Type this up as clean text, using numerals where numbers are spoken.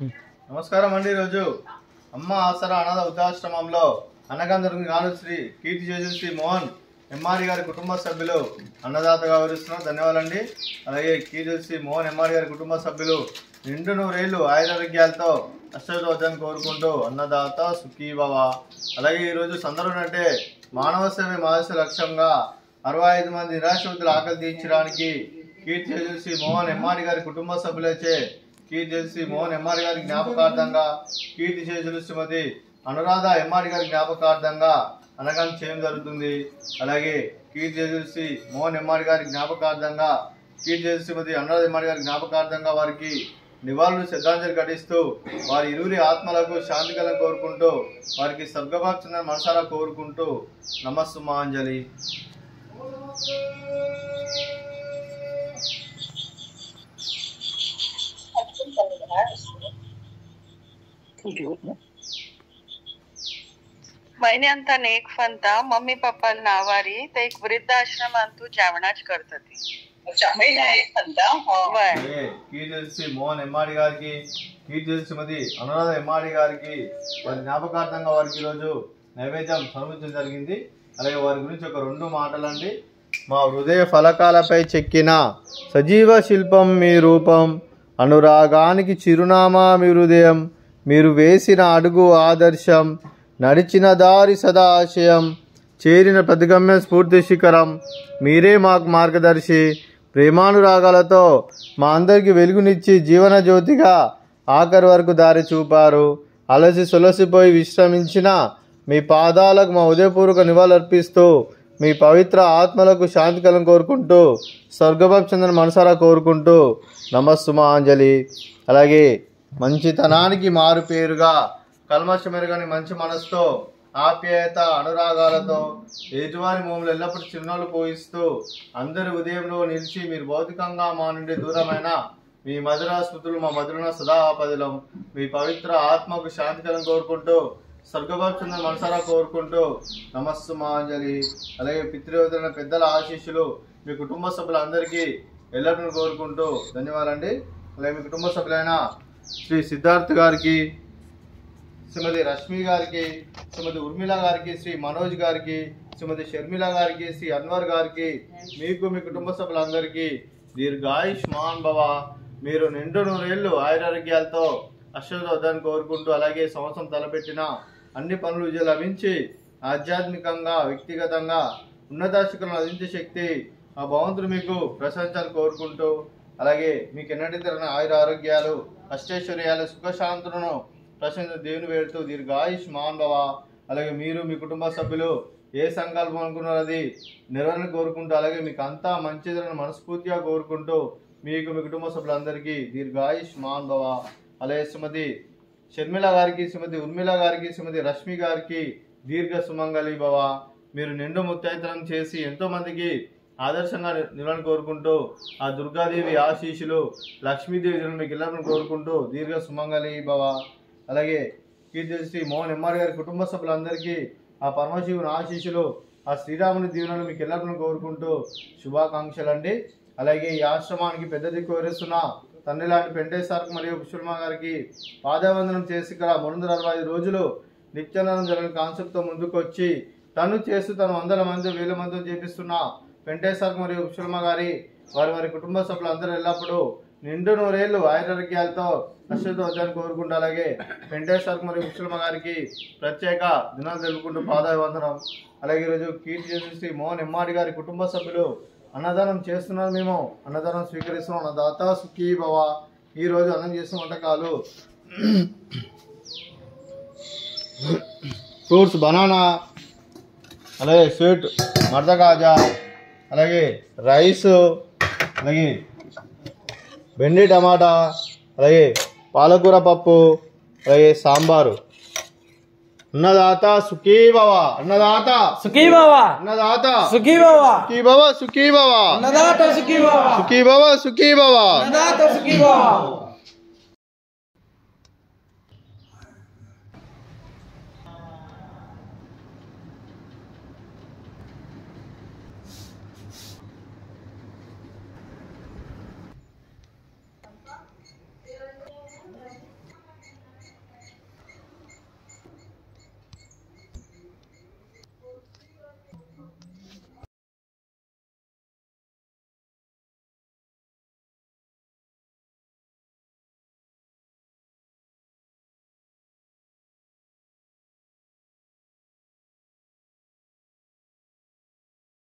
నమస్కారం అండి. ఈరోజు అమ్మ ఆసరా అనాథ వృద్ధాశ్రమంలో అన్నగాంధర్కి గాను శ్రీ కీర్తి చేసిన శ్రీ మోహన్ ఎంఆర్ గారి కుటుంబ సభ్యులు అన్నదాతగా వివరిస్తున్నారు. ధన్యవాదాలండి. అలాగే కీర్తి శ్రీ మోహన్ ఎంఆర్ గారి కుటుంబ సభ్యులు నిండు 100 ఏళ్ళు ఆయురారోగ్యాలతో అష్టవద్దని కోరుకుంటూ అన్నదాత సుఖీభవ. అలాగే ఈరోజు సందర్భం అంటే మానవ సేవ మానవ లక్ష్యంగా 65 మంది నిరాశ్రతుల ఆకలి తీర్చడానికి కీర్తి చేసిన శ్రీ మోహన్ ఎంఆర్ గారి కుటుంబ సభ్యులచే కీర్తి శ్రీ మోహన్ ఎంఆర్ గారి జ్ఞాపకార్థంగా కీర్తి చేసిన శ్రీమతి అనురాధ ఎంఆర్ గారి జ్ఞాపకార్థంగా అన్నదానం చేయడం జరుగుతుంది. అలాగే కీర్తి శ్రీ మోహన్ ఎంఆర్ గారి జ్ఞాపకార్థంగా కీర్తి శ్రీమతి అనురాధ ఎంఆర్ గారి జ్ఞాపకార్థంగా వారికి నివాళులు శ్రద్ధాంజలి ఘటిస్తూ వారి ఇరువురి ఆత్మలకు శాంతి కలం కోరుకుంటూ వారికి స్వర్గభాక్షణ మనసారా కోరుకుంటూ నమస్సుమాంజలి. महिन्यांत एक फंता मम्मी पप्पा नावारी ते एक वृद्धाश्रमांतू जेवणाच करतती. కీర్తి మోహన్ ఎంఆర్ గారికి కీర్తి శ్రీమతి అనురాధ ఎంఆర్ గారికి వారి జ్ఞాపకార్థంగా వారికి ఈరోజు నైవేద్యం సమర్పించడం జరిగింది. అలాగే వారి గురించి ఒక 2 మాటలండి. మా హృదయ ఫలకాలపై చెక్కిన సజీవ శిల్పం మీ రూపం, అనురాగానికి చిరునామా మీ హృదయం, మీరు వేసిన అడుగు ఆదర్శం, నడిచిన దారి సదా ఆశయం, చేరిన ప్రతిగమ్య స్ఫూర్తి శిఖరం, మీరే మాకు మార్గదర్శి. ప్రేమానురాగాలతో మా అందరికీ వెలుగునిచ్చి జీవన జ్యోతిగా ఆఖరి వరకు దారి చూపారు. అలసి సొలసిపోయి విశ్రమించిన మీ పాదాలకు మా ఉదయపూర్వక నివాళులర్పిస్తూ మీ పవిత్ర ఆత్మలకు శాంతి కలం కోరుకుంటూ స్వర్గభాక్షణ మనసారా కోరుకుంటూ నమస్సుమాంజలి. అలాగే మంచితనానికి మారు పేరుగా కల్మషమెరుగని మంచి మనసుతో ఆప్యాయత అనురాగాలతో ఎదుటివారి మోములు ఎల్లప్పుడూ చిరునవ్వులు పోయిస్తూ అందరి ఉదయంలో నిలిచి మీరు భౌతికంగా మా నుండి దూరమైన మీ మధుర స్మృతులు మా మధురన సదాపదిలం. మీ పవిత్ర ఆత్మకు శాంతికరం కోరుకుంటూ స్వర్గభాక్షణ మనసారా కోరుకుంటూ నమస్సుమాంజలి. అలాగే పితృదేవతలైన పెద్దల ఆశీస్సులు మీ కుటుంబ సభ్యులందరికీ ఎల్లప్పుడూ కోరుకుంటూ ధన్యవాదాలండి. అలాగే మీ కుటుంబ సభ్యులైన శ్రీ సిద్ధార్థ్ గారికి, శ్రీమతి రష్మి గారికి, శ్రీమతి ఉర్మిళ గారికి, శ్రీ మనోజ్ గారికి, శ్రీమతి షర్మిల గారికి, శ్రీ అన్వర్ గారికి, మీకు మీ కుటుంబ సభ్యులందరికీ దీర్ఘాయుష్మాన్ భవ. మీరు నిండు 100 ఏళ్ళు ఆయురారోగ్యాలతో అష్టవద్దని కోరుకుంటూ అలాగే సంవత్సరం తలపెట్టిన అన్ని పనులు విజయం లభించి ఆధ్యాత్మికంగా వ్యక్తిగతంగా ఉన్నత శిఖరం అందించే శక్తి ఆ భగవంతుడు మీకు ప్రశంసలు కోరుకుంటూ అలాగే మీకు ఎన్నటి తరన ఆయుర ఆరోగ్యాలు అష్టైశ్వర్యాలు సుఖశాంతులను ప్రశంస దేవుని వేడుతూ దీర్ఘాయుష్మాన్ భవ. అలాగే మీరు మీ కుటుంబ సభ్యులు ఏ సంకల్పం అనుకున్నారో అది నెరవేరని కోరుకుంటూ అలాగే మీకు అంతా మంచిదని మనస్ఫూర్తిగా కోరుకుంటూ మీకు మీ కుటుంబ సభ్యులందరికీ దీర్ఘాయుష్మాన్ భవ. అలాగే శ్రీమతి షర్మిల గారికి, శ్రీమతి ఉర్మిళ గారికి, శ్రీమతి రష్మి గారికి దీర్ఘ సుమంగళి భవ. మీరు నిండు ముత్తైతనం చేసి ఎంతో మందికి ఆదర్శంగా నిలవని కోరుకుంటూ ఆ దుర్గాదేవి ఆశీస్సులు లక్ష్మీదేవి మీకు ఎల్లప్పుడూ కోరుకుంటూ దీర్ఘ సుమంగళి భవ. అలాగే కీర్తి శ్రీ మోహన్ ఎంఆర్ గారి కుటుంబ సభ్యులందరికీ ఆ పరమశివుని ఆశీస్సులు ఆ శ్రీరాముని దీవెనలు మీకు ఎల్లప్పుడూ కోరుకుంటూ శుభాకాంక్షలు అండి. అలాగే ఈ ఆశ్రమానికి పెద్ద దిక్కు వివరిస్తున్న తండ్రి లాంటి పెంటేశ్వర్ మరియు పుష్పమ్మ గారికి పాదవందనం చేసి ఇక్కడ 365 రోజులు నిత్యానందం జరిగిన కాన్సెప్ట్తో ముందుకు వచ్చి తను చేస్తూ తను 100 మంది 1000 మందితో చేపిస్తున్న పెంటేశ్వర్ మరియు పుష్పమ్మ గారి వారి కుటుంబ సభ్యులు అందరూ ఎల్లప్పుడూ నిండు 100 ఏళ్ళు ఆయురారోగ్యాలతో అష్టవద్దని కోరుకుంటూ అలాగే వెంకటేశ్వర్ మరియు ముసలమ్మ గారికి ప్రత్యేక దినాలు తెలుపుకుంటూ పాదాభివందనం. అలాగే ఈరోజు కీర్తి శ్రీ మోహన్ ఎంఆర్ గారి కుటుంబ సభ్యులు అన్నదానం చేస్తున్నారు. మేము అన్నదానం స్వీకరిస్తున్నాం. అన్నదాత సుఖీ భవ. ఈరోజు అన్నం చేసిన వంటకాలు ఫ్రూట్స్ బనానా, అలాగే స్వీట్ మర్ద కాజా, అలాగే రైస్, అలాగే బెండి టమాటా, అలాగే పాలకూర పప్పు, అలాగే సాంబారు. అన్నదాత సుఖీ భవ. అన్నదాత సుఖీ భవ. అన్నదాత సుఖీ భవ. సుఖీ భవ. సుఖీ భవ. అన్నదాత సుఖీ భవ. సుఖీ భవ. సుఖీ భవ. అన్నదాత సుఖీ భవ.